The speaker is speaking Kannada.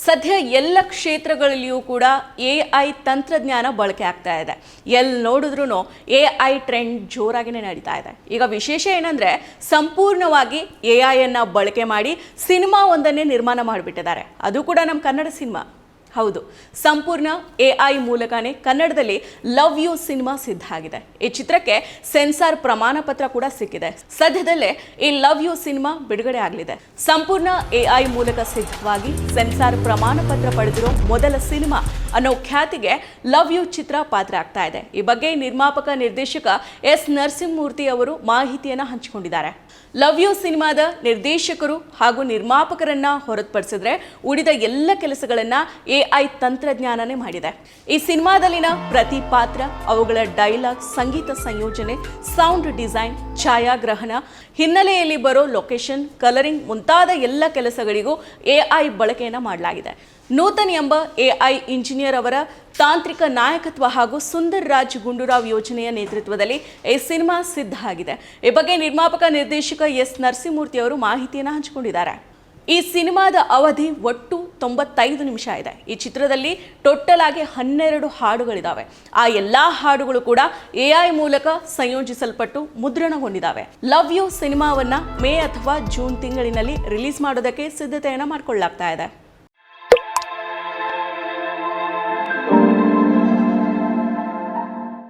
ಸದ್ಯ ಎಲ್ಲ ಕ್ಷೇತ್ರಗಳಲ್ಲಿಯೂ ಕೂಡ AI ತಂತ್ರಜ್ಞಾನ ಬಳಕೆ ಆಗ್ತಾ ಇದೆ. ಎಲ್ಲಿ ನೋಡಿದ್ರೂ AI ಟ್ರೆಂಡ್ ಜೋರಾಗಿನೇ ನಡೀತಾ ಇದೆ. ಈಗ ವಿಶೇಷ ಏನಂದ್ರೆ ಸಂಪೂರ್ಣವಾಗಿ AI ಅನ್ನ ಬಳಕೆ ಮಾಡಿ ಸಿನಿಮಾ ಒಂದನ್ನೇ ನಿರ್ಮಾಣ ಮಾಡಿಬಿಟ್ಟಿದ್ದಾರೆ. ಅದು ಕೂಡ ನಮ್ಮ ಕನ್ನಡ ಸಿನಿಮಾ. ಹೌದು, ಸಂಪೂರ್ಣ AI ಮೂಲಕನೇ ಕನ್ನಡದಲ್ಲಿ ಲವ್ ಯು ಸಿನಿಮಾ ಸಿದ್ಧ ಆಗಿದೆ. ಈ ಚಿತ್ರಕ್ಕೆ ಸೆನ್ಸಾರ್ ಪ್ರಮಾಣ ಪತ್ರ ಕೂಡ ಸಿಕ್ಕಿದೆ. ಸದ್ಯದಲ್ಲೇ ಈ ಲವ್ ಯು ಸಿನಿಮಾ ಬಿಡುಗಡೆ ಆಗಲಿದೆ. ಸಂಪೂರ್ಣ AI ಮೂಲಕ ಸಿದ್ಧವಾಗಿ ಸೆನ್ಸಾರ್ ಪ್ರಮಾಣ ಪತ್ರ ಪಡೆದಿರೋ ಮೊದಲ ಸಿನಿಮಾ ಅನ್ನೋ ಖ್ಯಾತಿಗೆ ಲವ್ ಯು ಚಿತ್ರ ಪಾತ್ರ ಆಗ್ತಾ ಇದೆ. ಈ ಬಗ್ಗೆ ನಿರ್ಮಾಪಕ ನಿರ್ದೇಶಕ ಎಸ್ ನರಸಿಂಹಮೂರ್ತಿ ಅವರು ಮಾಹಿತಿಯನ್ನು ಹಂಚಿಕೊಂಡಿದ್ದಾರೆ. ಲವ್ ಯು ಸಿನಿಮಾದ ನಿರ್ದೇಶಕರು ಹಾಗೂ ನಿರ್ಮಾಪಕರನ್ನ ಹೊರತುಪಡಿಸಿದ್ರೆ ಉಳಿದ ಎಲ್ಲ ಕೆಲಸಗಳನ್ನ AI ತಂತ್ರಜ್ಞಾನನೇ ಮಾಡಿದೆ. ಈ ಸಿನಿಮಾದಲ್ಲಿನ ಪ್ರತಿ ಪಾತ್ರ, ಅವುಗಳ ಡೈಲಾಗ್, ಸಂಗೀತ ಸಂಯೋಜನೆ, ಸೌಂಡ್ ಡಿಸೈನ್, ಛಾಯಾಗ್ರಹಣ, ಹಿನ್ನೆಲೆಯಲ್ಲಿ ಬರೋ ಲೊಕೇಶನ್, ಕಲರಿಂಗ್ ಮುಂತಾದ ಎಲ್ಲ ಕೆಲಸಗಳಿಗೂ AI ಬಳಕೆಯನ್ನು ಮಾಡಲಾಗಿದೆ. ನೂತನ್ ಎಂಬ AI ಇಂಜಿನಿಯರ್ ಅವರ ತಾಂತ್ರಿಕ ನಾಯಕತ್ವ ಹಾಗೂ ಸುಂದರ್ ರಾಜ್ ಗುಂಡೂರಾವ್ ಯೋಜನೆಯ ನೇತೃತ್ವದಲ್ಲಿ ಈ ಸಿನಿಮಾ ಸಿದ್ಧ ಆಗಿದೆ. ಈ ಬಗ್ಗೆ ನಿರ್ಮಾಪಕ ನಿರ್ದೇಶಕ ಎಸ್ ನರಸಿಂಹಮೂರ್ತಿ ಅವರು ಮಾಹಿತಿಯನ್ನು ಹಂಚಿಕೊಂಡಿದ್ದಾರೆ. ಈ ಸಿನಿಮಾದ ಅವಧಿ ಒಟ್ಟು 95 ನಿಮಿಷ ಇದೆ. ಈ ಚಿತ್ರದಲ್ಲಿ ಟೋಟಲ್ ಆಗಿ 12 ಹಾಡುಗಳಿದ್ದಾವೆ. ಆ ಎಲ್ಲಾ ಹಾಡುಗಳು ಕೂಡ AI ಮೂಲಕ ಸಂಯೋಜಿಸಲ್ಪಟ್ಟು ಮುದ್ರಣಗೊಂಡಿದ್ದಾವೆ. ಲವ್ ಯು ಸಿನಿಮಾವನ್ನ ಮೇ ಅಥವಾ ಜೂನ್ ತಿಂಗಳಿನಲ್ಲಿ ರಿಲೀಸ್ ಮಾಡೋದಕ್ಕೆ ಸಿದ್ಧತೆಯನ್ನು ಮಾಡಿಕೊಳ್ಳಲಾಗ್ತಾ ಇದೆ.